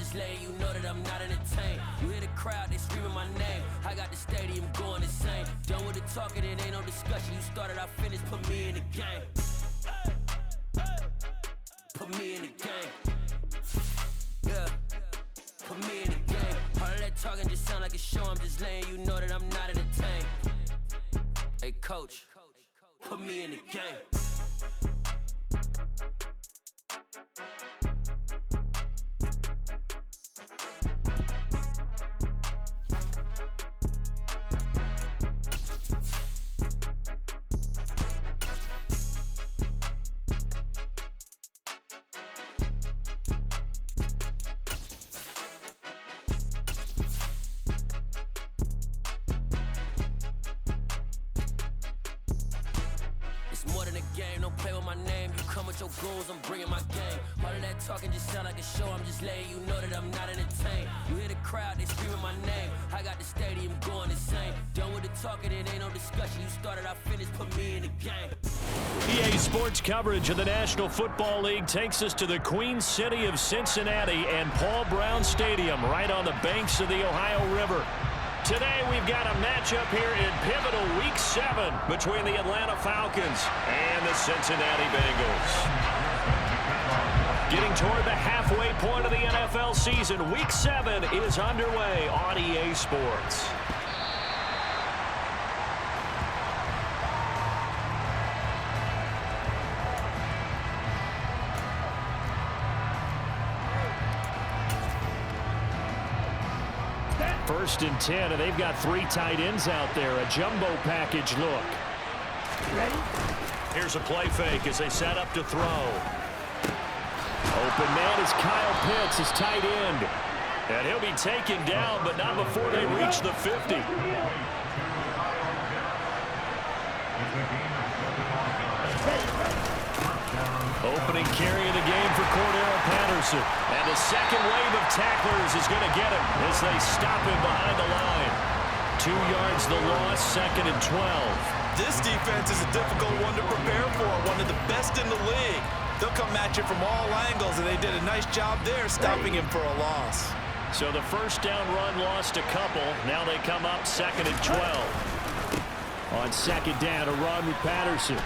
just letting you know that I'm not entertained. You hear the crowd, they screaming my name. I got the stadium going insane. Done with the talking, it ain't no discussion. You started, I finished, put me in the game. Put me in the game. Yeah, put me in the game. All of that talking just sound like a show. I'm just letting you know that I'm not entertained. Hey coach, put me in the game. More than a game, don't play with my name. You come with your goons, I'm bringing my game. All of that talking just sound like a show. I'm just letting you know that I'm not entertained. You hear the crowd, they screaming my name. I got the stadium going insane. Done with the talking, it ain't no discussion. You started, I finished, put me in the game. EA Sports coverage of the National Football League takes us to the Queen City of Cincinnati and Paul Brown Stadium right on the banks of the Ohio River. Today we've got a matchup here in pivotal Week 7 between the Atlanta Falcons and the Cincinnati Bengals. Getting toward the halfway point of the NFL season, Week 7 is underway on EA Sports. First and 10, and they've got 3 tight ends out there. A jumbo package look. Ready? Here's a play fake as they set up to throw. Open man is Kyle Pitts, his tight end. And he'll be taken down, but not before they reach the 50. Opening carry of the game for Cordero Patterson. And the second wave of tacklers is going to get him as they stop him behind the line. 2 yards the loss, 2nd and 12. This defense is a difficult one to prepare for, one of the best in the league. They'll come at you from all angles, and they did a nice job there stopping him for a loss. So the first down run lost a couple. Now they come up 2nd and 12. On 2nd down, a run with Patterson.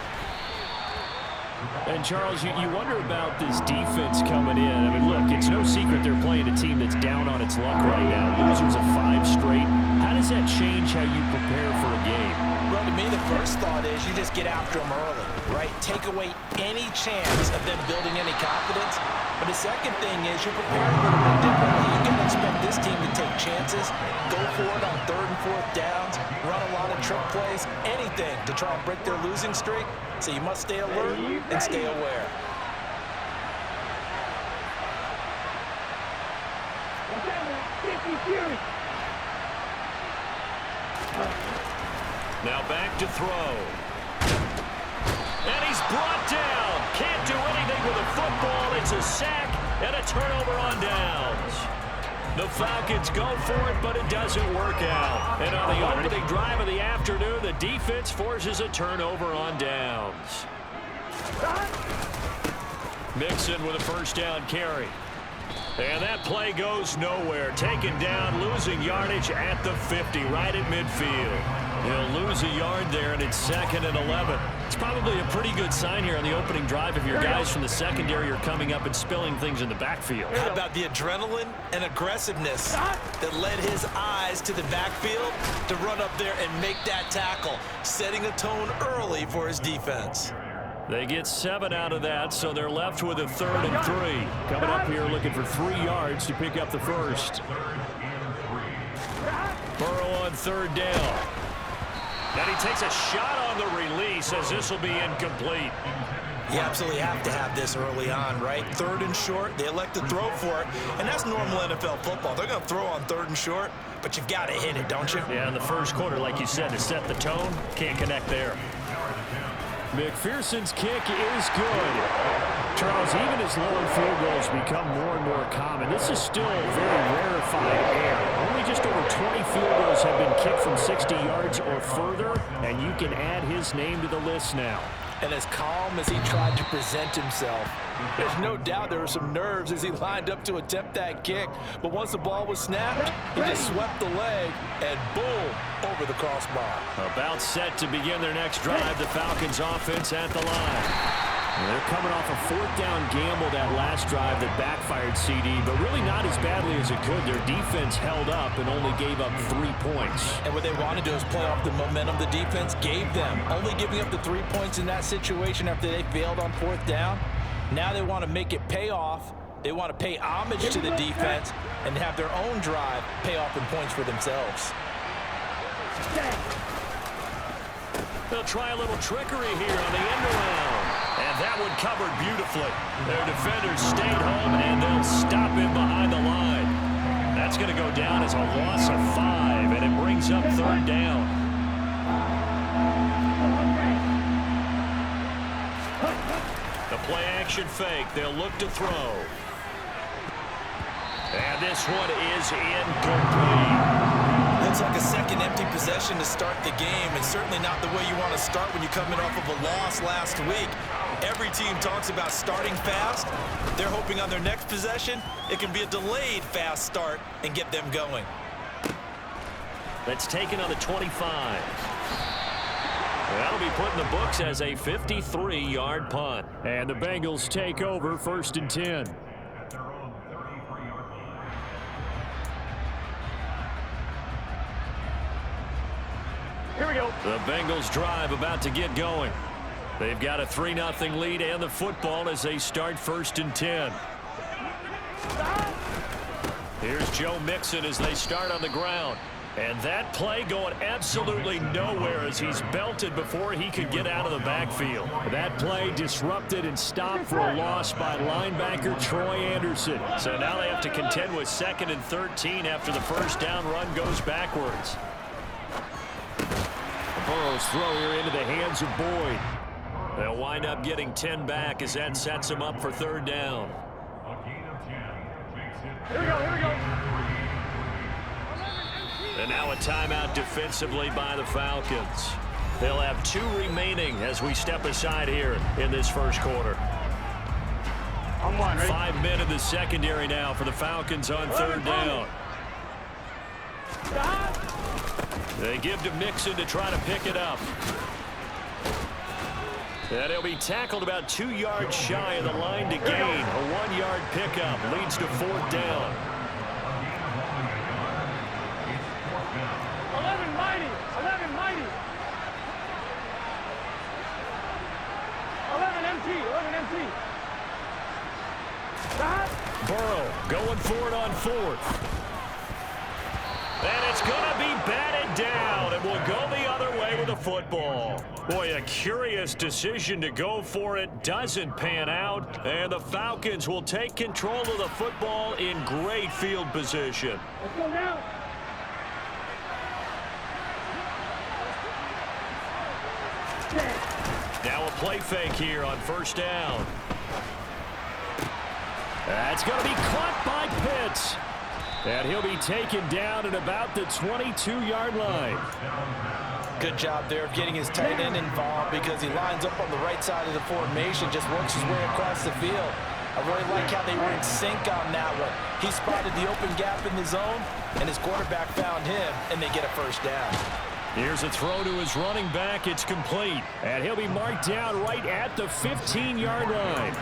And, Charles, you wonder about this defense coming in. I mean, look, it's no secret they're playing a team that's down on its luck right now. Losers of 5 straight. How does that change how you prepare for a game? Well, to me, the first thought is you just get after them early, right? Take away any chance of them building any confidence. But the second thing is you prepare a little bit differently. You can expect this team to take chances, go for it on 3rd and 4th downs, run a lot of trick plays, anything to try and break their losing streak. So you must stay alert and stay aware. Now back to throw. And he's brought down. Can't do anything with a football. It's a sack and a turnover on downs. The Falcons go for it, but it doesn't work out. And on the opening drive of the afternoon, the defense forces a turnover on downs. Mixon with a first down carry. And that play goes nowhere. Taken down, losing yardage at the 50, right at midfield. He'll lose a yard there, and it's 2nd and 11. It's probably a pretty good sign here on the opening drive if your guys from the secondary are coming up and spilling things in the backfield. How about the adrenaline and aggressiveness that led his eyes to the backfield to run up there and make that tackle, setting a tone early for his defense. They get 7 out of that, so they're left with a 3rd and 3. Coming up here looking for 3 yards to pick up the first. Burrow on 3rd down. And he takes a shot on the release as this will be incomplete. You absolutely have to have this early on, right? 3rd and short, they elect to throw for it, and that's normal NFL football. They're going to throw on 3rd and short, but you've got to hit it, don't you? Yeah, in the first quarter, like you said, to set the tone, can't connect there. McPherson's kick is good. Charles, even as long field goals become more and more common, this is still very rarefied air. Only just over 20 field goals have been kicked from 60 yards or further, and you can add his name to the list now. and as calm as he tried to present himself. There's no doubt there were some nerves as he lined up to attempt that kick, but once the ball was snapped, he just swept the leg and boom, over the crossbar. About set to begin their next drive, the Falcons offense at the line. They're coming off a fourth down gamble that last drive that backfired CD, but really not as badly as it could. Their defense held up and only gave up 3 points. And what they want to do is play off the momentum the defense gave them. Only giving up the 3 points in that situation after they failed on fourth down. Now they want to make it pay off. They want to pay homage to the defense and have their own drive pay off in points for themselves. They'll try a little trickery here on the end around. And that one covered beautifully. Their defenders stayed home, and they'll stop him behind the line. That's going to go down as a loss of 5, and it brings up third down. The play-action fake. They'll look to throw. And this one is incomplete. Looks like a second empty possession to start the game, and certainly not the way you want to start when you're coming off of a loss last week. Every team talks about starting fast. They're hoping on their next possession, it can be a delayed fast start and get them going. That's taken on the 25. That'll be put in the books as a 53-yard punt. And the Bengals take over 1st and 10. Here we go. The Bengals drive about to get going. They've got a 3-0 lead and the football as they start 1st and 10. Here's Joe Mixon as they start on the ground. And that play going absolutely nowhere as he's belted before he could get out of the backfield. That play disrupted and stopped for a loss by linebacker Troy Anderson. So now they have to contend with 2nd and 13 after the first down run goes backwards. Burrow's throw here into the hands of Boyd. They'll wind up getting 10 back as that sets them up for third down. Here we go. And now a timeout defensively by the Falcons. They'll have 2 remaining as we step aside here in this first quarter. 5 men in the secondary now for the Falcons on third down. They give to Mixon to try to pick it up. And he'll be tackled about 2 yards shy of the line to gain. A 1-yard pickup leads to fourth down. 11 mighty. 11 empty. Burrow going for it on 4th. And it's going to be batted down, and will go the other way with the football. Boy, a curious decision to go for it. Doesn't pan out, and the Falcons will take control of the football in great field position. Let's go now. Now a play fake here on first down. That's going to be caught by Pitts. And he'll be taken down at about the 22-yard line. Good job there of getting his tight end involved because he lines up on the right side of the formation, just works his way across the field. I really like how they were in sync on that one. He spotted the open gap in the zone, and his quarterback found him, and they get a first down. Here's a throw to his running back. It's complete. And he'll be marked down right at the 15-yard line.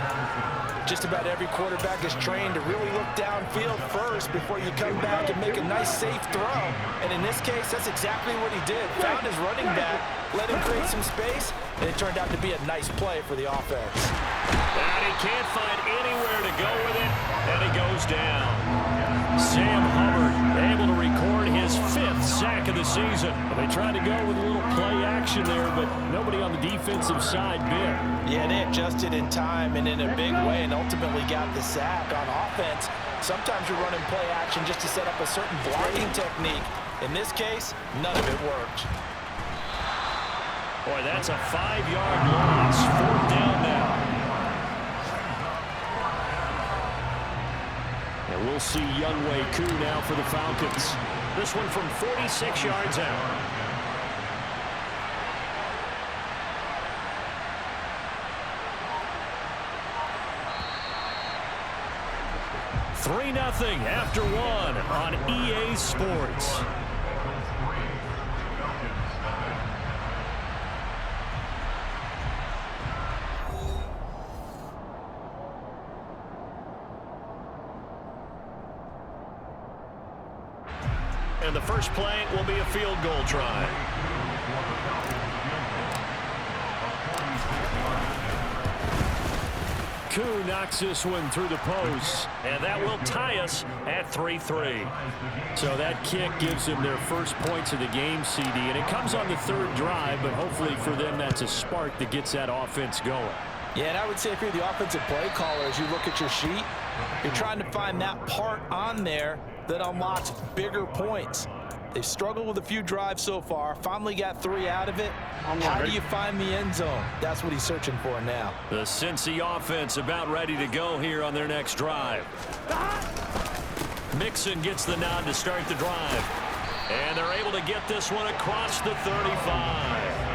Just about every quarterback is trained to really look downfield first before you come back and make a nice, safe throw. And in this case, that's exactly what he did. Found his running back, let him create some space, and it turned out to be a nice play for the offense. And he can't find anywhere to go with it, and he goes down. Sam Hubbard able to record his 5th sack of the season. They tried to go with a little play action there, but nobody on the defensive side bit. Yeah, they adjusted in time and in a big way and ultimately got the sack. On offense, sometimes you're running play action just to set up a certain blocking technique. In this case, none of it worked. Boy, that's a 5-yard loss. Fourth down now. And we'll see Younghoe Koo now for the Falcons. This one from 46 yards out. 3-0 after one on EA Sports. And the first play will be a field goal try. Koo knocks this one through the post, and that will tie us at 3-3. So that kick gives them their first points of the game, CD, and it comes on the third drive, but hopefully for them that's a spark that gets that offense going. Yeah, and I would say if you're the offensive play caller, as you look at your sheet, you're trying to find that part on there that unlocks bigger points. They've struggled with a few drives so far, finally got 3 out of it. How do you find the end zone? That's what he's searching for now. The Cincy offense about ready to go here on their next drive. Mixon gets the nod to start the drive. And they're able to get this one across the 35.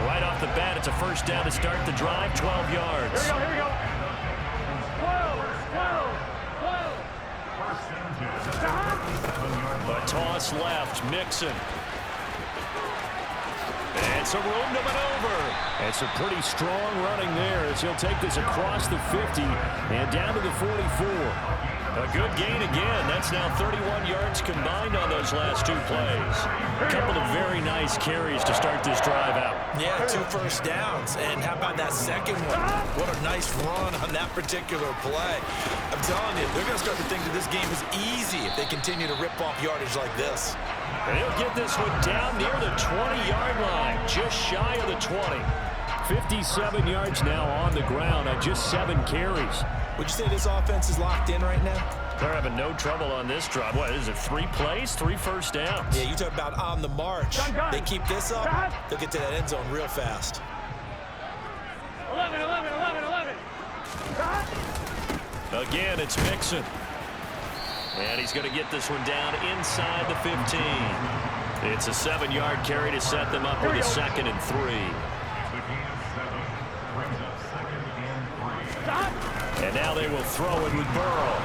Right off the bat, it's a first down to start the drive, 12 yards. Here we go. 12. A toss left, Mixon. And some room to maneuver. And some pretty strong running there as he'll take this across the 50 and down to the 44. A good gain again. That's now 31 yards combined on those last 2 plays. A couple of very nice carries to start this drive out. Yeah, 2 first downs. And how about that second one? What a nice run on that particular play. I'm telling you, they're going to start to think that this game is easy if they continue to rip off yardage like this. And he'll get this one down near the 20-yard line, just shy of the 20. 57 yards now on the ground on just 7 carries. Would you say this offense is locked in right now? They're having no trouble on this drive. What is it, 3 plays, 3 first downs? Yeah, you talk about on the march. Done. They keep this up, they'll get to that end zone real fast. 11. Again, it's Mixon. And he's going to get this one down inside the 15. It's a 7-yard carry to set them up with a 2nd and 3. And now they will throw it with Burrow.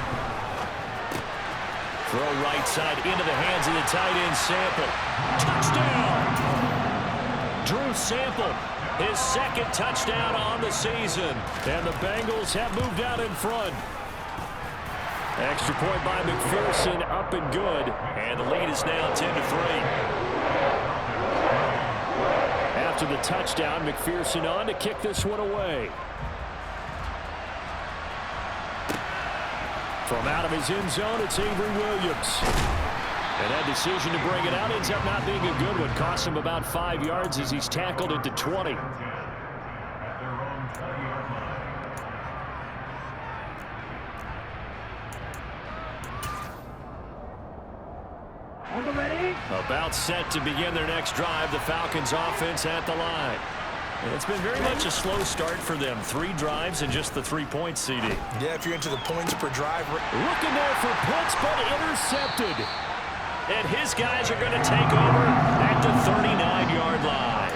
Throw right side into the hands of the tight end, Sample. Touchdown! Drew Sample, his 2nd touchdown on the season. And the Bengals have moved out in front. Extra point by McPherson, up and good. And the lead is now 10-3. After the touchdown, McPherson on to kick this one away. From out of his end zone, it's Avery Williams. And that decision to bring it out ends up not being a good one. Costs him about 5 yards as he's tackled it to 20. About set to begin their next drive, the Falcons offense at the line. And it's been very much a slow start for them. 3 drives and just the 3 points, CD. Yeah, if you're into the points per drive. Looking there for Pitts, but intercepted. And his guys are going to take over at the 39-yard line.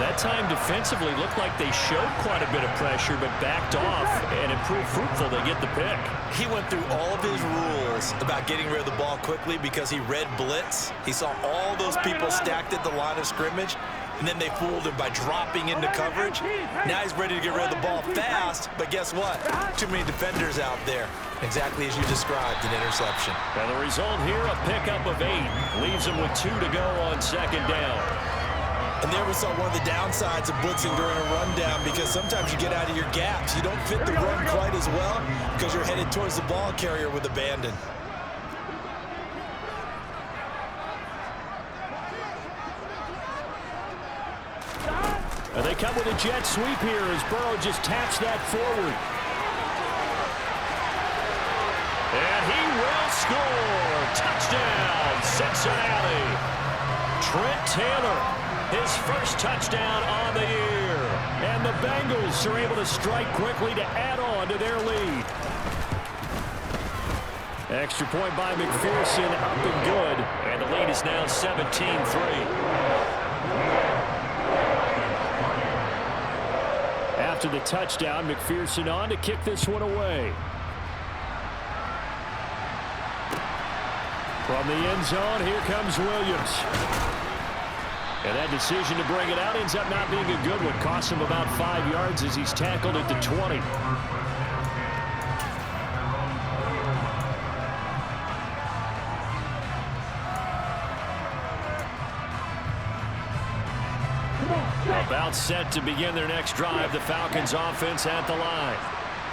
That time defensively looked like they showed quite a bit of pressure, but backed off, and it proved fruitful. They get the pick. He went through all of his rules about getting rid of the ball quickly because he read blitz. He saw all those people stacked at the line of scrimmage, and then they fooled him by dropping into coverage. Now he's ready to get rid of the ball fast, but guess what? Too many defenders out there. Exactly as you described, an interception. And the result here, a pickup of 8. Leaves him with 2 to go on 2nd down. And there we saw one of the downsides of blitzing during a rundown, because sometimes you get out of your gaps. You don't fit the run quite as well because you're headed towards the ball carrier with abandon. And they come with a jet sweep here as Burrow just taps that forward. And he will score. Touchdown, Cincinnati. Trent Taylor, his first touchdown on the year. And the Bengals are able to strike quickly to add on to their lead. Extra point by McPherson, up and good. And the lead is now 17-3. After the touchdown, McPherson on to kick this one away. From the end zone, here comes Williams. And that decision to bring it out ends up not being a good one. Costs him about 5 yards as he's tackled at the 20. About set to begin their next drive. The Falcons offense at the line.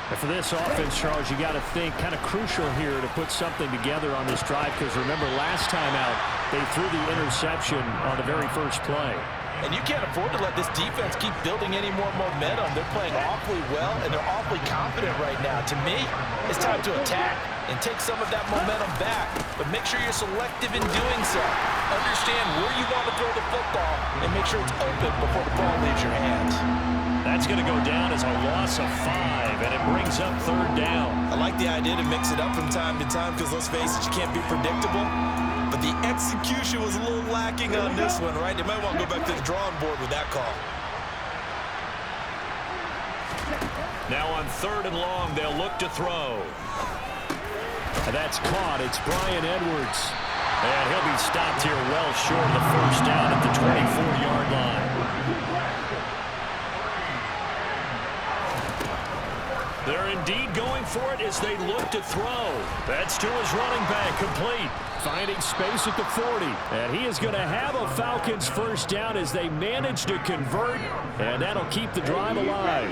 And for this offense, Charles, you got to think kind of crucial here to put something together on this drive, because remember last time out they threw the interception on the very first play. And you can't afford to let this defense keep building any more momentum. They're playing awfully well, and they're awfully confident right now. To me, it's time to attack and take some of that momentum back, but make sure you're selective in doing so. Understand where you want to throw the football and make sure it's open before the ball leaves your hands. That's going to go down as a loss of 5, and it brings up 3rd down. I like the idea to mix it up from time to time because, let's face it, you can't be predictable. But the execution was a little lacking on this one, right? They might want to go back to the drawing board with that call. Now on 3rd and long, they'll look to throw. And that's caught. It's Bryan Edwards. And he'll be stopped here well short of the 1st down at the 24-yard line. They're indeed going for it as they look to throw. That's to his running back, complete. Finding space at the 40. And he is going to have a Falcons 1st down as they manage to convert. And that'll keep the drive alive.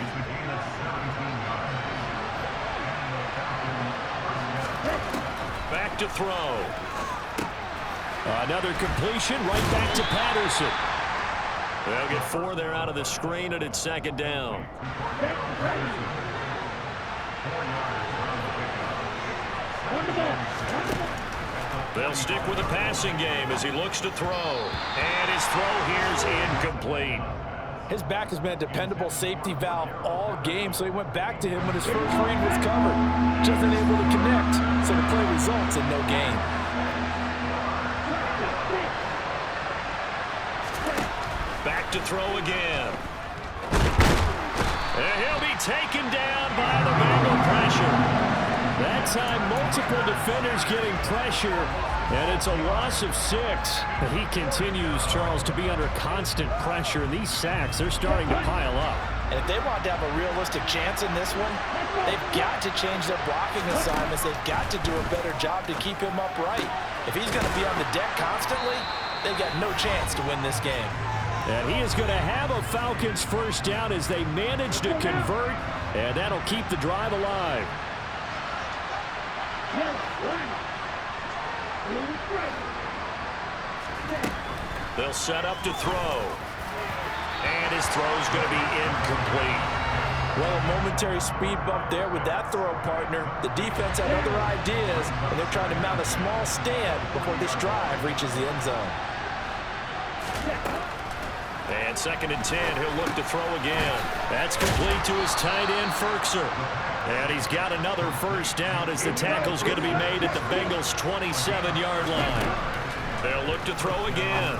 Back to throw. Another completion right back to Patterson. They'll get 4 there out of the screen, and it's 2nd down. They'll stick with the passing game as he looks to throw. And his throw here is incomplete. His back has been a dependable safety valve all game, so he went back to him when his first read was covered. Just unable to connect, so the play results in no gain. Back to throw again. And he'll be taken down by the Bengal pressure. That time, multiple defenders getting pressure, and it's a loss of 6. He continues, Charles, to be under constant pressure, and these sacks, they're starting to pile up. And if they want to have a realistic chance in this one, they've got to change their blocking assignments. They've got to do a better job to keep him upright. If he's going to be on the deck constantly, they've got no chance to win this game. And he is going to have a Falcons 1st down as they manage to convert, and that'll keep the drive alive. They'll set up to throw. And his throw's going to be incomplete. Well, a momentary speed bump there with that throw, partner. The defense had other ideas, and they're trying to mount a small stand before this drive reaches the end zone. And 2nd and 10, he'll look to throw again. That's complete to his tight end, Firkser. And he's got another 1st down as the tackle's going to be made at the Bengals' 27-yard line. They'll look to throw again.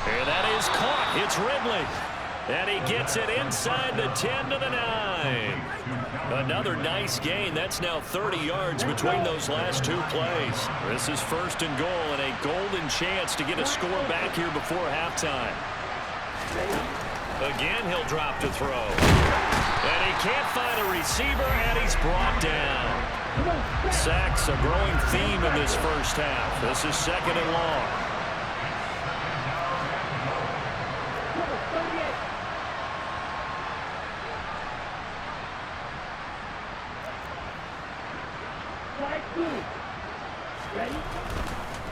And that is caught. It's Ridley. And he gets it inside the 10 to the 9. Another nice gain. That's now 30 yards between those last 2 plays. This is 1st and goal and a golden chance to get a score back here before halftime. Again, he'll drop to throw. And he can't find a receiver, and he's brought down. Sacks, a growing theme in this 1st half. This is 2nd and long.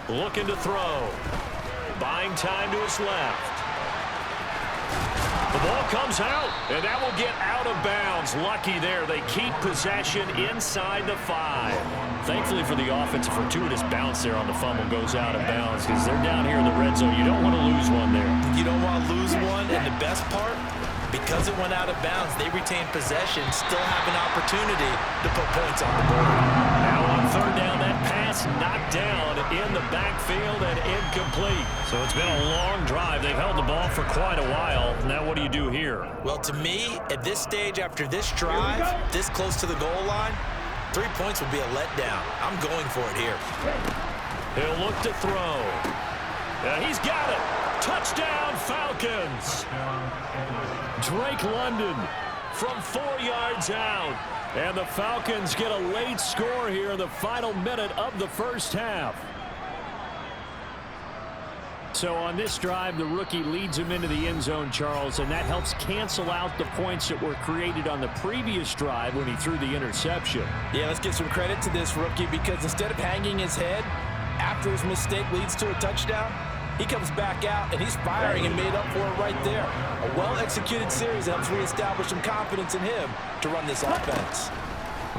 Looking to throw. Buying time to his left. The ball comes out, and that will get out of bounds. Lucky there. They keep possession inside the 5. Thankfully for the offense, a fortuitous bounce there on the fumble goes out of bounds because they're down here in the red zone. You don't want to lose one there. You don't want to lose one, and the best part, because it went out of bounds, they retain possession, still have an opportunity to put points on the board. Now on 3rd down, that pass knocked down in the backfield and incomplete. So it's been a long drive. They've held the ball for quite a while. Now what do you do here? Well, to me, at this stage, after this drive, this close to the goal line, 3 points would be a letdown. I'm going for it here. He'll look to throw. And he's got it. Touchdown, Falcons. Drake London from 4 yards out. And the Falcons get a late score here in the final minute of the first half. So on this drive, the rookie leads him into the end zone, Charles, and that helps cancel out the points that were created on the previous drive when he threw the interception. Yeah, let's give some credit to this rookie because instead of hanging his head after his mistake leads to a touchdown, he comes back out and he's firing and made up for it right there. A well-executed series helps reestablish some confidence in him to run this offense.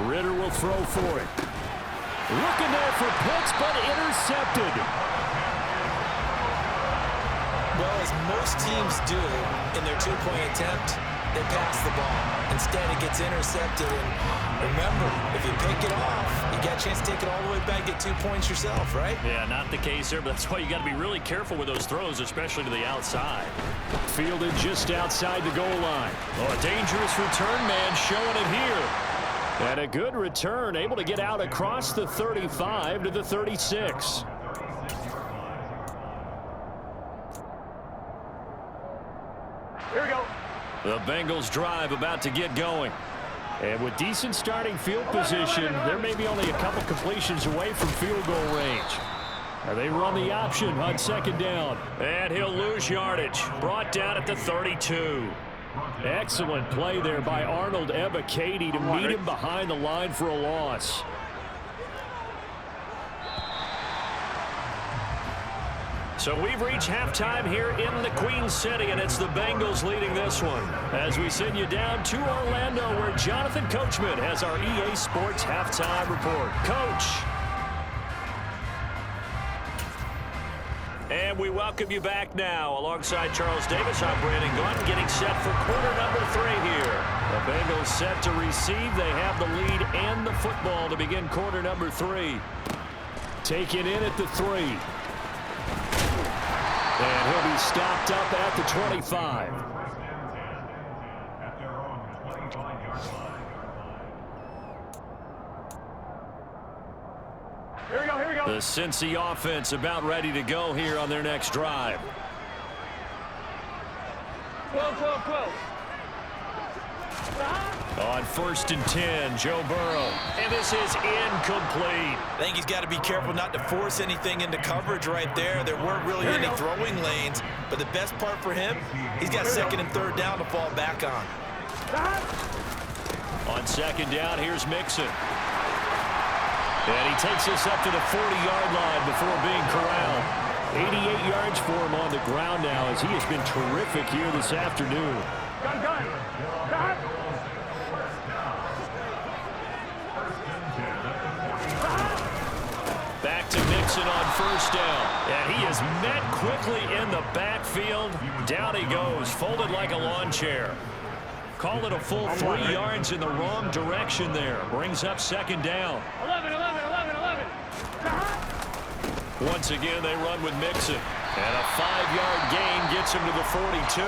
Ritter will throw for it. Looking there for Pitts, but intercepted. Well, as most teams do in their two-point attempt, they pass the ball. Instead, it gets intercepted. And remember, if you pick it off, you got a chance to take it all the way back, get 2 points yourself, right? Yeah, not the case here, but that's why you got to be really careful with those throws, especially to the outside. Fielded just outside the goal line. Oh, a dangerous return man showing it here. And a good return, able to get out across the 35 to the 36. Here we go. The Bengals drive about to get going. And with decent starting field position, there may be only a couple completions away from field goal range. And they run the option on second down. And he'll lose yardage. Brought down at the 32. Excellent play there by Arnold Ebiketie to meet him behind the line for a loss. So we've reached halftime here in the Queen City, and it's the Bengals leading this one. As we send you down to Orlando, where Jonathan Coachman has our EA Sports halftime report. Coach. And we welcome you back now. Alongside Charles Davis, I'm Brandon Gordon, getting set for quarter number 3 here. The Bengals set to receive. They have the lead and the football to begin quarter number 3. Taken in at the 3. And he'll be stopped up at the 25. Here we go, here we go. The Cincy offense about ready to go here on their next drive. 12, 12, 12. On 1st and 10, Joe Burrow. And this is incomplete. I think he's got to be careful not to force anything into coverage right there. There weren't really any throwing lanes, but the best part for him, he's got 2nd and 3rd down to fall back on. On 2nd down, here's Mixon. And he takes us up to the 40-yard line before being corralled. 88 yards for him on the ground now as he has been terrific here this afternoon. Gun. Back to Mixon on 1st down. And he is met quickly in the backfield. Down he goes, folded like a lawn chair. Call it a full 3 yards in the wrong direction there. Brings up 2nd down. 11. Once again, they run with Mixon. And a 5-yard gain gets him to the 42.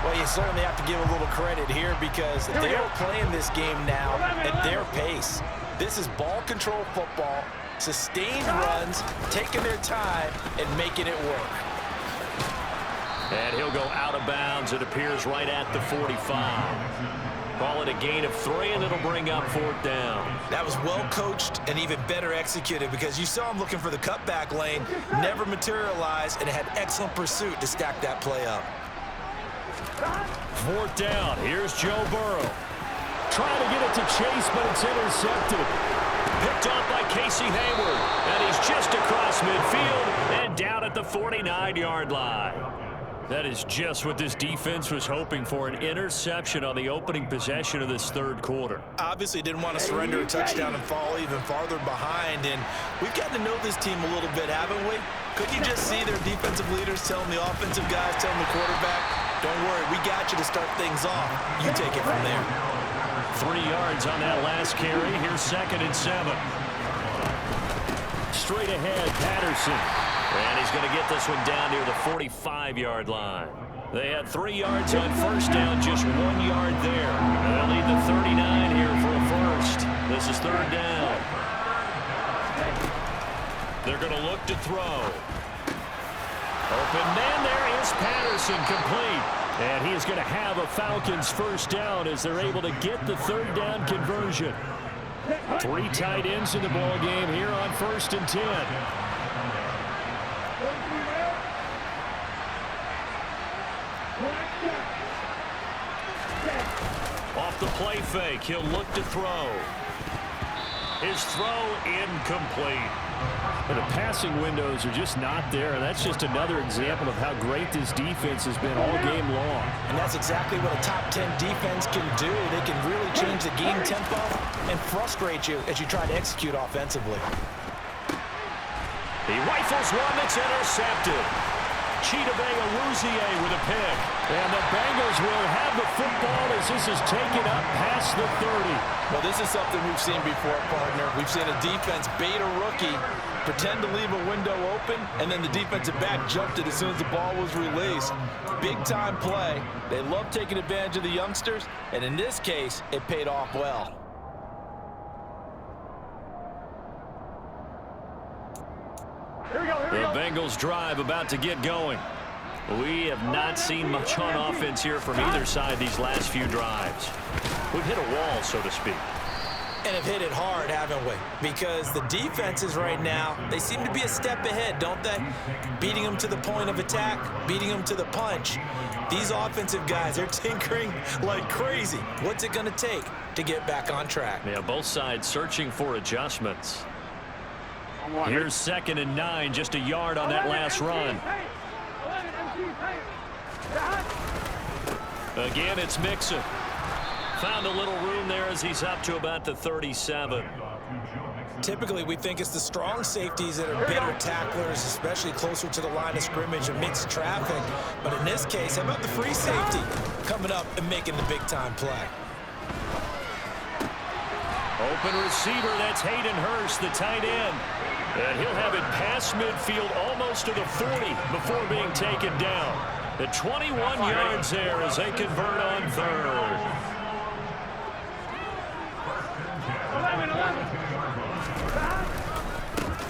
Well, you certainly have to give a little credit here because they're playing this game now at their pace. This is ball control football, sustained runs, taking their time, and making it work. And he'll go out of bounds. It appears right at the 45. Call it a gain of 3, and it'll bring up 4th down. That was well coached and even better executed because you saw him looking for the cutback lane, never materialized, and had excellent pursuit to stack that play up. 4th down. Here's Joe Burrow. Trying to get it to Chase, but it's intercepted. Picked off by Casey Hayward. And he's just across midfield and down at the 49-yard line. That is just what this defense was hoping for, an interception on the opening possession of this 3rd quarter. Obviously didn't want to surrender a touchdown and fall even farther behind, and we've gotten to know this team a little bit, haven't we? Couldn't you just see their defensive leaders telling the offensive guys, telling the quarterback, don't worry, we got you to start things off. You take it from there. 3 yards on that last carry. Here's 2nd and 7. Straight ahead, Patterson. And he's going to get this one down near the 45-yard line. They had 3 yards on 1st down, just 1 yard there. And they'll need the 39 here for a 1st. This is 3rd down. They're going to look to throw. Open man, there is Patterson, complete. And he is going to have a Falcons first down as they're able to get the third down conversion. 3 tight ends in the ball game here on 1st and 10. Off the play fake, he'll look to throw. His throw incomplete. But the passing windows are just not there, and that's just another example of how great this defense has been all game long. And that's exactly what a top 10 defense can do. They can really change the game tempo and frustrate you as you try to execute offensively. He rifles one that's intercepted. Chidobe Awuzie with a pick. And the Bengals will have the football as this is taken up past the 30. Well, this is something we've seen before, partner. We've seen a defense bait a rookie, pretend to leave a window open, and then the defensive back jumped it as soon as the ball was released. Big-time play. They love taking advantage of the youngsters, and in this case, it paid off well. The Bengals drive about to get going. We have not seen much on offense here from either side these last few drives. We've hit a wall, so to speak. And have hit it hard, haven't we? Because the defenses right now, they seem to be a step ahead, don't they? Beating them to the point of attack, beating them to the punch. These offensive guys are tinkering like crazy. What's it going to take to get back on track? Yeah, both sides searching for adjustments. Here's 2nd and 9, just a yard on that last run. Again, it's Mixon. Found a little room there as he's up to about the 37. Typically, we think it's the strong safeties that are better tacklers, especially closer to the line of scrimmage amidst traffic. But in this case, how about the free safety coming up and making the big-time play? Open receiver, that's Hayden Hurst, the tight end. And he'll have it past midfield almost to the 40 before being taken down. The 21 yards there as they convert on 3rd.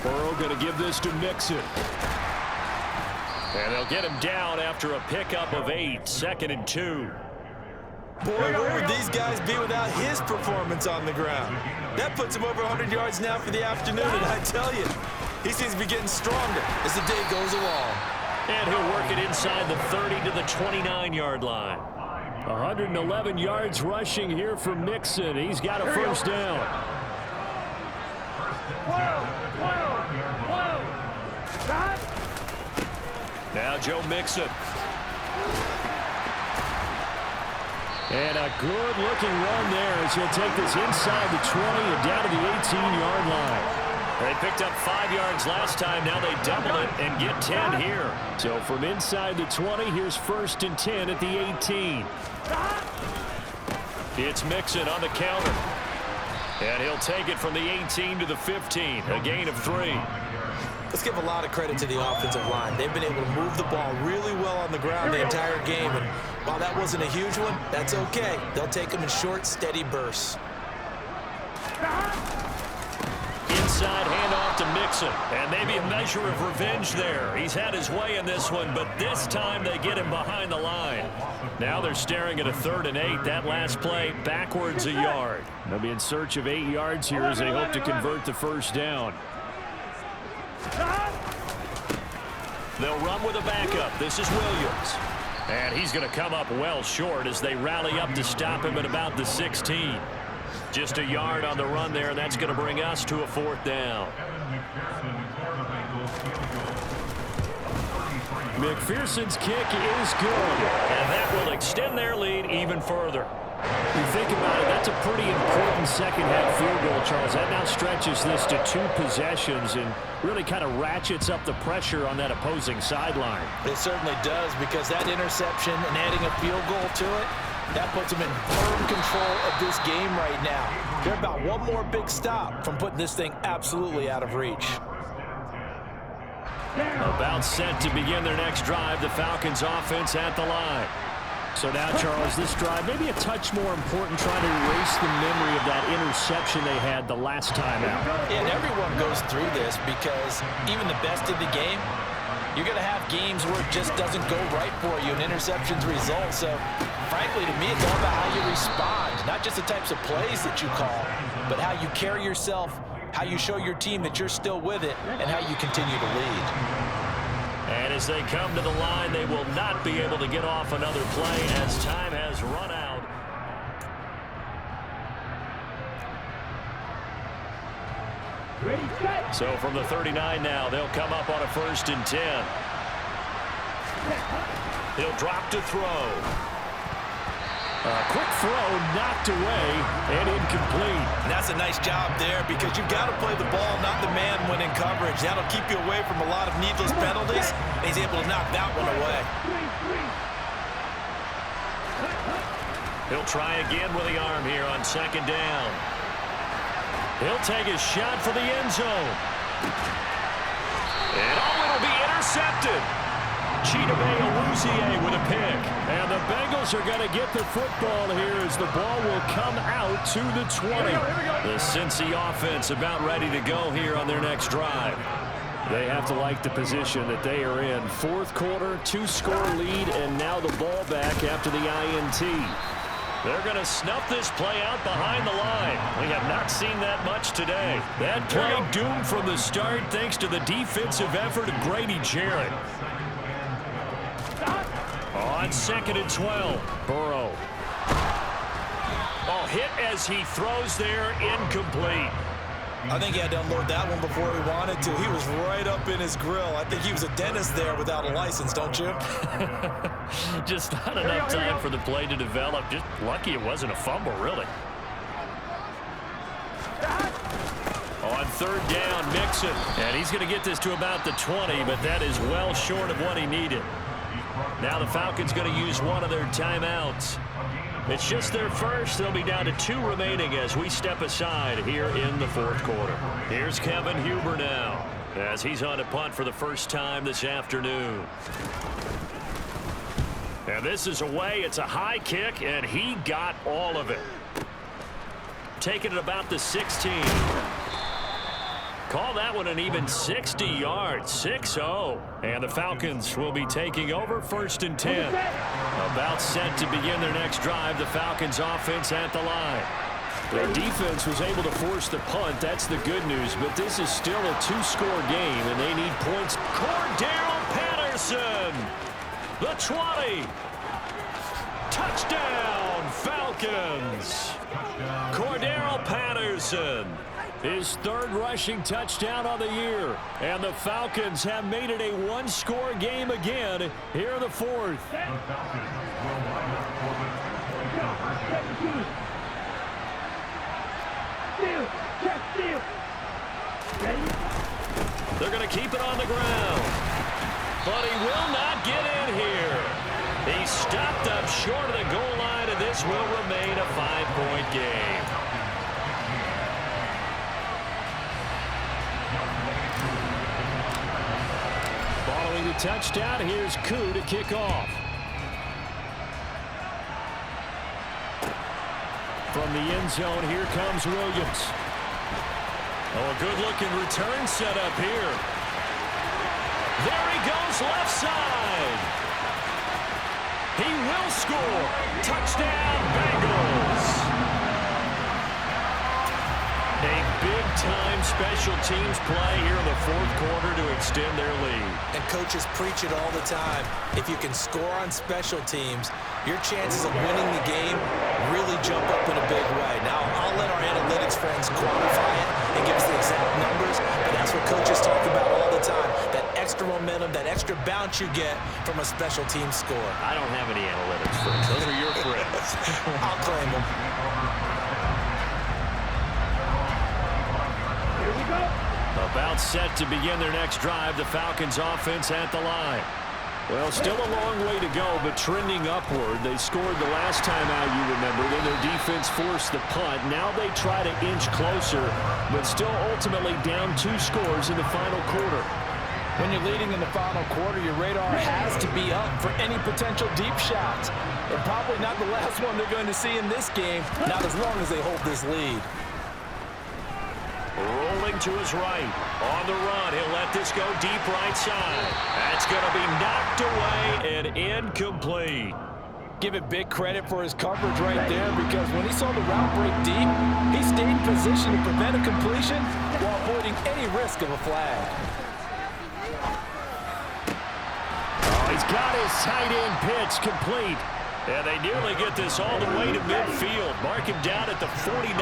Burrow going to give this to Mixon. And they'll get him down after a pickup of 8, 2nd and 2. Boy, where would these guys be without his performance on the ground? That puts him over 100 yards now for the afternoon, and I tell you, he seems to be getting stronger as the day goes along. And he'll work it inside the 30 to the 29-yard line. 111 yards rushing here for Mixon. He's got a first down. Now Joe Mixon. And a good-looking run there as he'll take this inside the 20 and down to the 18-yard line. They picked up 5 yards last time. Now they double it and get 10 here. So from inside the 20, here's 1st and 10 at the 18. It's Mixon on the counter. And he'll take it from the 18 to the 15, a gain of 3. Let's give a lot of credit to the offensive line. They've been able to move the ball really well on the ground the entire game. And while that wasn't a huge one, that's okay. They'll take them in short, steady bursts. Inside handoff to Mixon. And maybe a measure of revenge there. He's had his way in this one, but this time they get him behind the line. Now they're staring at a 3rd and 8. That last play backwards a yard. They'll be in search of 8 yards here as they hope to convert the first down. They'll run with a backup. This is Williams. And he's going to come up well short as they rally up to stop him at about the 16. Just a yard on the run there, and that's going to bring us to a 4th down. McPherson's kick is good, and that will extend their lead even further. You think about it, that's a pretty important second-half field goal, Charles. That now stretches this to 2 possessions and really kind of ratchets up the pressure on that opposing sideline. It certainly does, because that interception and adding a field goal to it, that puts them in firm control of this game right now. They're about one more big stop from putting this thing absolutely out of reach. About set to begin their next drive, the Falcons offense at the line. So now, Charles, this drive maybe a touch more important, trying to erase the memory of that interception they had the last time out. And everyone goes goes through this because even the best of the game, you're going to have games where it just doesn't go right for you and interceptions result. So, frankly, to me, it's all about how you respond, not just the types of plays that you call, but how you carry yourself, how you show your team that you're still with it, and how you continue to lead. And as they come to the line, they will not be able to get off another play as time has run out. So from the 39 now, they'll come up on a 1st and 10. He'll drop to throw. A quick throw knocked away and incomplete. And that's a nice job there because you've got to play the ball, not the man when in coverage. That'll keep you away from a lot of needless penalties. And he's able to knock that one away. He'll try again with the arm here on 2nd down. He'll take his shot for the end zone. And it'll be intercepted. Chidobe Awuzie with a pick. And the Bengals are going to get the football here as the ball will come out to the 20. The Cincy offense about ready to go here on their next drive. They have to like the position that they are in. 4th quarter, 2-score lead, and now the ball back after the INT. They're going to snuff this play out behind the line. We have not seen that much today. That play doomed from the start thanks to the defensive effort of Grady Jarrett. On 2nd and 12, Burrow. Oh, hit as he throws there, incomplete. I think he had to unload that one before he wanted to. He was right up in his grill. I think he was a dentist there without a license, don't you? Just not enough time for the play to develop. Just lucky it wasn't a fumble, really. On 3rd down, Mixon. And he's going to get this to about the 20, but that is well short of what he needed. Now the Falcons going to use one of their timeouts. It's just their first. They'll be down to 2 remaining as we step aside here in the 4th quarter. Here's Kevin Huber now as he's on a punt for the first time this afternoon. And this is away. It's a high kick, and he got all of it. Taking it about the 16. Call that one an even 60 yards, 6-0. And the Falcons will be taking over 1st and 10. About set to begin their next drive, the Falcons offense at the line. Their defense was able to force the punt. That's the good news. But this is still a 2-score game, and they need points. Cordarrelle Patterson, the 20. Touchdown, Falcons. Cordarrelle Patterson. His 3rd rushing touchdown of the year. And the Falcons have made it a 1-score game again here in the 4th. They're going to keep it on the ground. But he will not get in here. He stopped up short of the goal line, and this will remain a 5-point game. Following the touchdown, here's Koo to kick off. From the end zone, here comes Williams. Oh, a good-looking return set up here. There he goes, left side. He will score. Touchdown, Bengals. A big-time special teams play here in the 4th quarter to extend their lead. And coaches preach it all the time. If you can score on special teams, your chances of winning the game really jump up in a big way. Now, I'll let our analytics friends quantify it and give us the exact numbers, but that's what coaches talk about all the time. That extra momentum, that extra bounce you get from a special team score. I don't have any analytics friends. Those are your friends. I'll claim them. About set to begin their next drive, the Falcons offense at the line. Well, still a long way to go, but trending upward. They scored the last time out, you remember. Then their defense forced the punt. Now they try to inch closer, but still ultimately down 2 scores in the final quarter. When you're leading in the final quarter, your radar has to be up for any potential deep shots. And probably not the last one they're going to see in this game, not as long as they hold this lead. Rolling to his right. On the run, he'll let this go deep right side. That's going to be knocked away and incomplete. Give it big credit for his coverage right there, because when he saw the route break deep, he stayed in position to prevent a completion while avoiding any risk of a flag. Oh, he's got his tight end pitch complete. And they nearly get this all the way to midfield. Mark him down at the 49.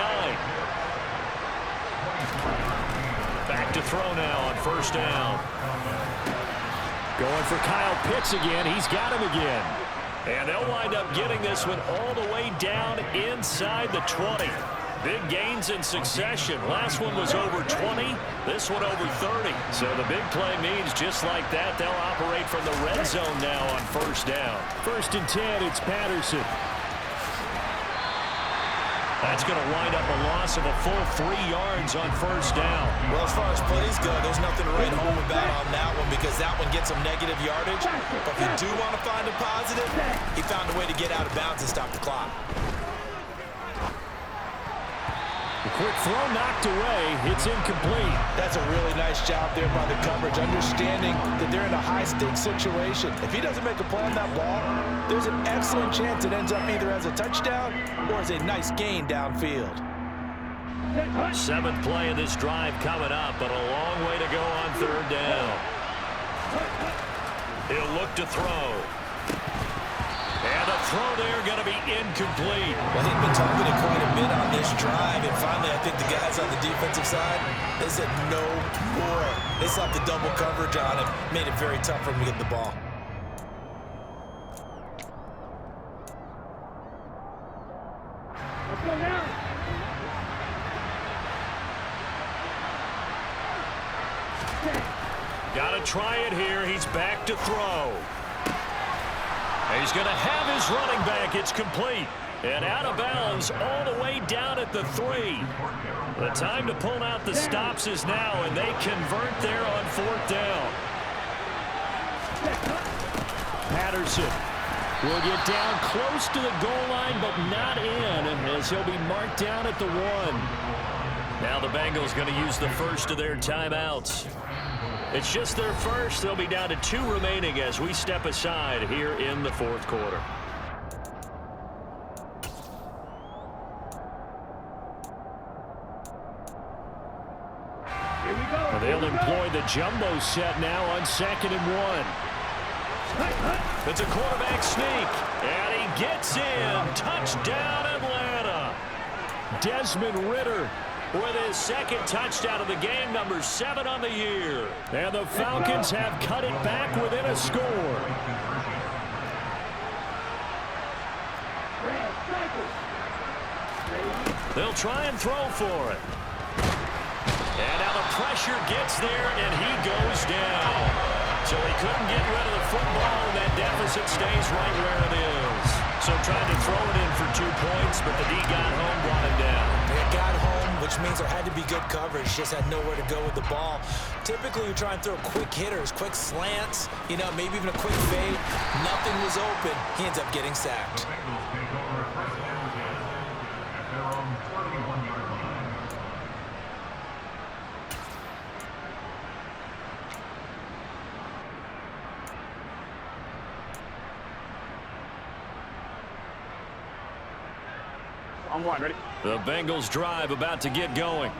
Back to throw now on first down. Going for Kyle Pitts again. He's got him again. And they'll wind up getting this one all the way down inside the 20. Big gains in succession. Last one was over 20. This one over 30. So the big play means just like that, they'll operate from the red zone now on first down. 1st and 10, it's Patterson. That's going to wind up a loss of a full 3 yards on first down. Well, as far as plays go, there's nothing to write home about on that one, because that one gets some negative yardage. But if you do want to find a positive, he found a way to get out of bounds and stop the clock. The quick throw knocked away. It's incomplete. That's a really nice job there by the coverage, understanding that they're in a high-stakes situation. If he doesn't make a play on that ball, there's an excellent chance it ends up either as a touchdown or as a nice gain downfield. 7th play of this drive coming up, but a long way to go on 3rd down. He'll look to throw. And the throw there going to be incomplete. Well, he'd been targeted quite a bit on this drive, and finally I think the guys on the defensive side, they said no more. They slapped the double coverage on him, made it very tough for him to get the ball. Let's go now. Got to try it here. He's back to throw. He's going to have his running back. It's complete. And out of bounds all the way down at the 3. The time to pull out the stops is now, and they convert there on 4th down. Patterson will get down close to the goal line, but not in, as he'll be marked down at the 1. Now the Bengals going to use the first of their timeouts. It's just their first. They'll be down to 2 remaining as we step aside here in the 4th quarter. Here we go. They'll employ the jumbo set now on 2nd and 1. It's a quarterback sneak, and he gets in. Touchdown, Atlanta. Desmond Ridder with his 2nd touchdown of the game, number 7 on the year. And the Falcons have cut it back within a score. They'll try and throw for it. And now the pressure gets there, and he goes down. So he couldn't get rid of the football, and that deficit stays right where it is. So trying to throw it in for 2 points, but the D got home, brought him down. They got home, which means there had to be good coverage. Just had nowhere to go with the ball. Typically, you try and throw quick hitters, quick slants, maybe even a quick fade. Nothing was open. He ends up getting sacked. On 1, ready? The Bengals drive about to get going.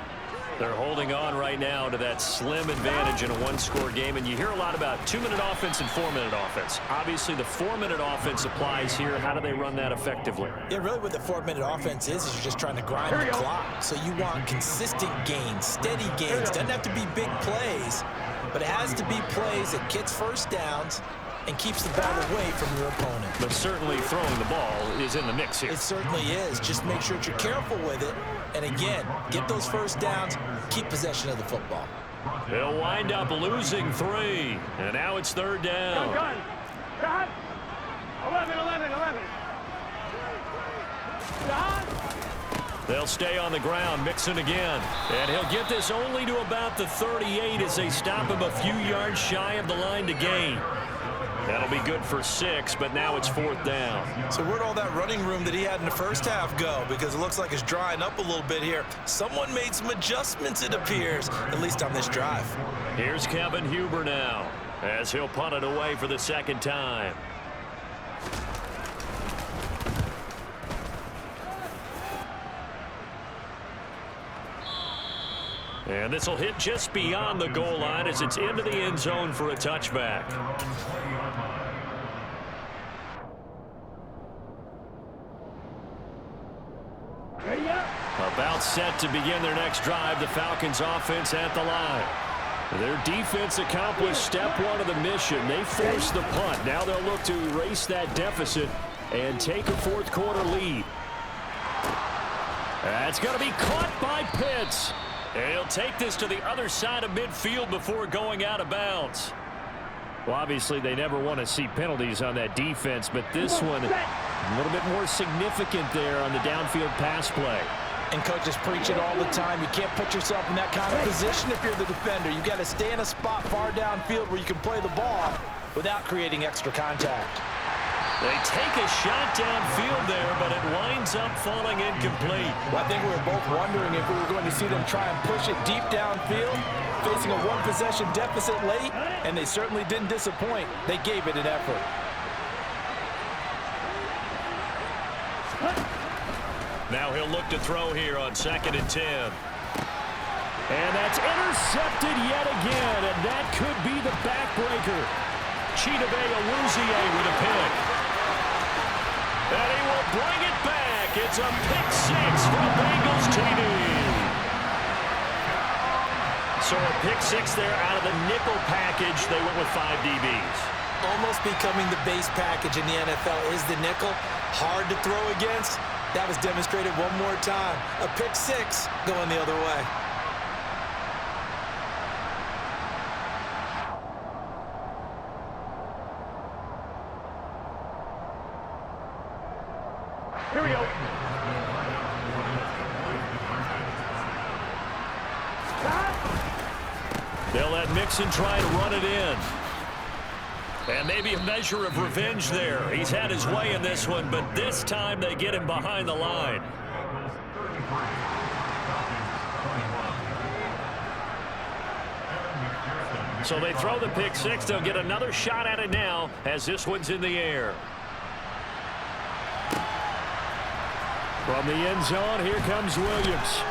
They're holding on right now to that slim advantage in a 1-score game, and you hear a lot about 2-minute offense and 4-minute offense. Obviously, the 4-minute offense applies here. How do they run that effectively? Yeah, really what the 4-minute offense is you're just trying to grind the clock. So you want consistent gains, steady gains. Doesn't have to be big plays, but it has to be plays that gets first downs and keeps the ball away from your opponent. But certainly throwing the ball is in the mix here. It certainly is. Just make sure that you're careful with it. And again, get those first downs, keep possession of the football. They'll wind up losing 3. And now it's 3rd down. Gun. Gun. 11. Gun. They'll stay on the ground, Mixon again. And he'll get this only to about the 38 as they stop him a few yards shy of the line to gain. That'll be good for 6, but now it's 4th down. So where'd all that running room that he had in the first half go? Because it looks like it's drying up a little bit here. Someone made some adjustments, it appears, at least on this drive. Here's Kevin Huber now, as he'll punt it away for the 2nd time. And this will hit just beyond the goal line as it's into the end zone for a touchback. About set to begin their next drive, the Falcons offense at the line. Their defense accomplished step 1 of the mission. They forced the punt. Now they'll look to erase that deficit and take a 4th quarter lead. That's going to be caught by Pitts. And he'll take this to the other side of midfield before going out of bounds. Well, obviously, they never want to see penalties on that defense, but this one a little bit more significant there on the downfield pass play. And coaches preach it all the time. You can't put yourself in that kind of position if you're the defender. You got to stay in a spot far downfield where you can play the ball without creating extra contact. They take a shot downfield there, but it winds up falling incomplete. Well, I think we were both wondering if we were going to see them try and push it deep downfield, facing a 1-possession deficit late, and they certainly didn't disappoint. They gave it an effort. Now he'll look to throw here on 2nd and 10. And that's intercepted yet again, and that could be the backbreaker. Chidobe Awuzie with a pick. And he will bring it back. It's a pick 6 for Bengals TD. So a pick 6 there out of the nickel package. They went with 5 DBs. Almost becoming the base package in the NFL is the nickel. Hard to throw against. That was demonstrated one more time. A pick 6 going the other way. Here we go. They'll let Mixon try to run it in. And maybe a measure of revenge there. He's had his way in this one, but this time they get him behind the line. So they throw the pick 6. They'll get another shot at it now as this one's in the air. From the end zone, here comes Williams.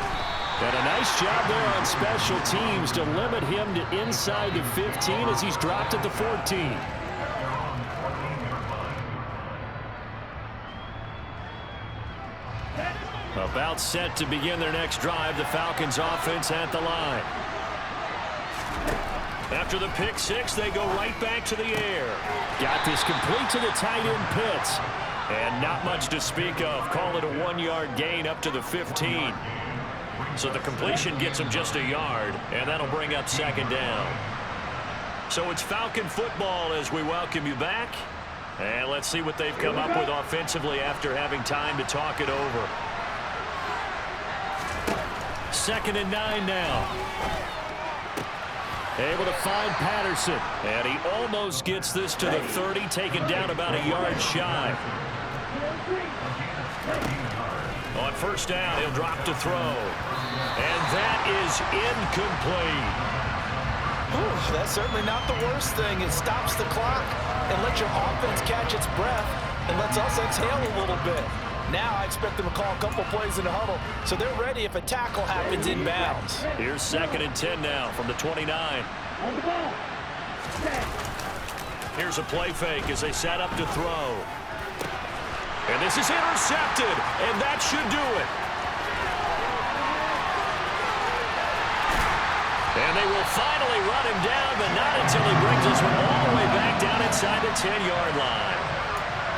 And a nice job there on special teams to limit him to inside the 15 as he's dropped at the 14. About set to begin their next drive, the Falcons offense at the line. After the pick 6, they go right back to the air. Got this complete to the tight end Pitts. And not much to speak of. Call it a 1-yard gain up to the 15. So the completion gets him just a yard, and that'll bring up 2nd down. So it's Falcon football as we welcome you back. And let's see what they've come up with offensively after having time to talk it over. 2nd and 9 now. Able to find Patterson. And he almost gets this to the 30, taken down about a yard shy. On 1st down, he'll drop to throw. And that is incomplete. Ooh, that's certainly not the worst thing. It stops the clock and lets your offense catch its breath and lets us exhale a little bit. Now I expect them to call a couple plays in the huddle, so they're ready if a tackle happens inbounds. Here's 2nd and 10 now from the 29. Here's a play fake as they set up to throw. And this is intercepted, and that should do it. And they will finally run him down, but not until he brings this one all the way back down inside the 10-yard line.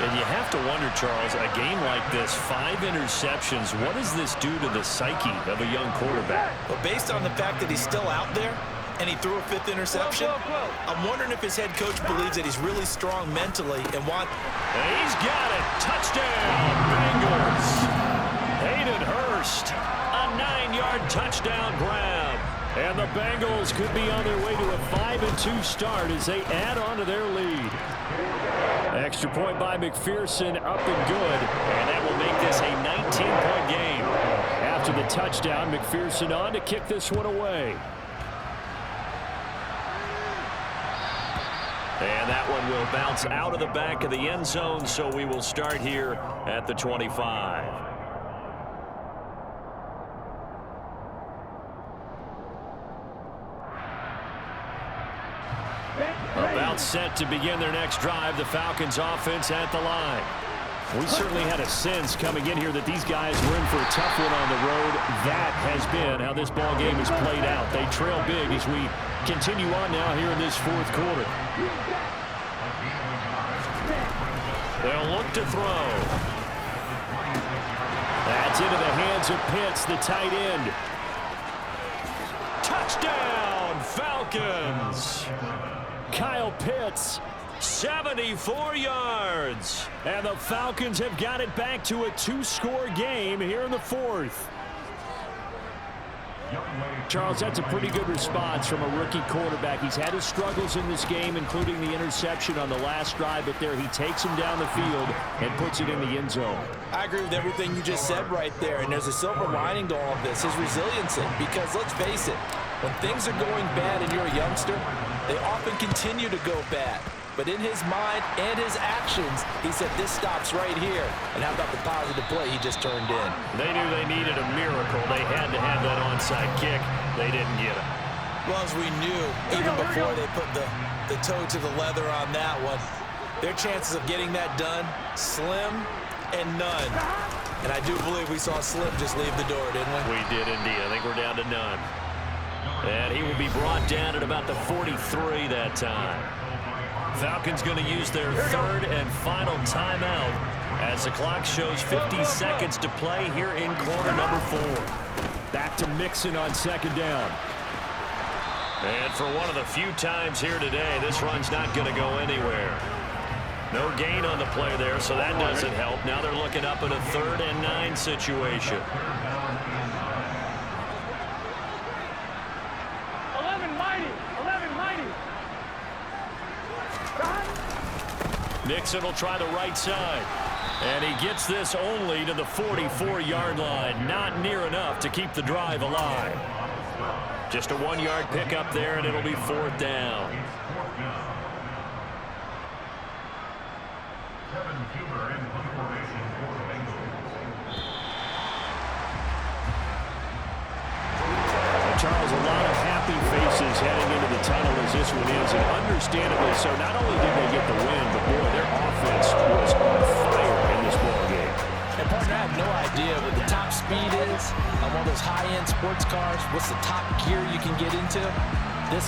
And you have to wonder, Charles, a game like this, 5 interceptions, what does this do to the psyche of a young quarterback? Well, based on the fact that he's still out there and he threw a 5th interception, I'm wondering if his head coach believes that he's really strong mentally and And he's got it. Touchdown, Bengals. Hayden Hurst, a 9-yard touchdown grab. And the Bengals could be on their way to a 5-2 start as they add on to their lead. Extra point by McPherson, up and good. And that will make this a 19-point game. After the touchdown, McPherson on to kick this one away. And that one will bounce out of the back of the end zone, so we will start here at the 25. About set to begin their next drive, the Falcons offense at the line. We certainly had a sense coming in here that these guys were in for a tough one on the road. That has been how this ball game has played out. They trail big as we continue on now here in this fourth quarter. They'll look to throw. That's into the hands of Pitts, the tight end. Touchdown, Falcons! Kyle Pitts, 74 yards. And the Falcons have got it back to a 2-score game here in the fourth. Charles, that's a pretty good response from a rookie quarterback. He's had his struggles in this game, including the interception on the last drive, but there he takes him down the field and puts it in the end zone. I agree with everything you just said right there, and there's a silver lining to all of this, his resiliency, because let's face it, when things are going bad and you're a youngster, they often continue to go bad. But in his mind and his actions, he said, this stops right here. And how about the positive play he just turned in? They knew they needed a miracle. They had to have that onside kick. They didn't get it. Well, as we knew, even before they put the toe to the leather on that one, their chances of getting that done, slim and none. And I do believe we saw Slim just leave the door, didn't we? We did indeed. I think we're down to none. And he will be brought down at about the 43 that time. Falcons going to use their third and final timeout as the clock shows 50 seconds to play here in quarter number 4. Back to Mixon on second down. And for one of the few times here today, this run's not going to go anywhere. No gain on the play there, so that doesn't help. Now they're looking up at a 3rd and 9 situation. 11 mighty. Mixon will try the right side. And he gets this only to the 44-yard line. Not near enough to keep the drive alive. Just a 1-yard pickup there, and it'll be 4th down. Charles, a lot of happy faces heading into the tunnel as this one ends, and understandably so. Not only did they get the win, but boy, their offense was on fire in this ball game. And partner, I have no idea what the top speed is on one of those high-end sports cars. What's the top gear you can get into? This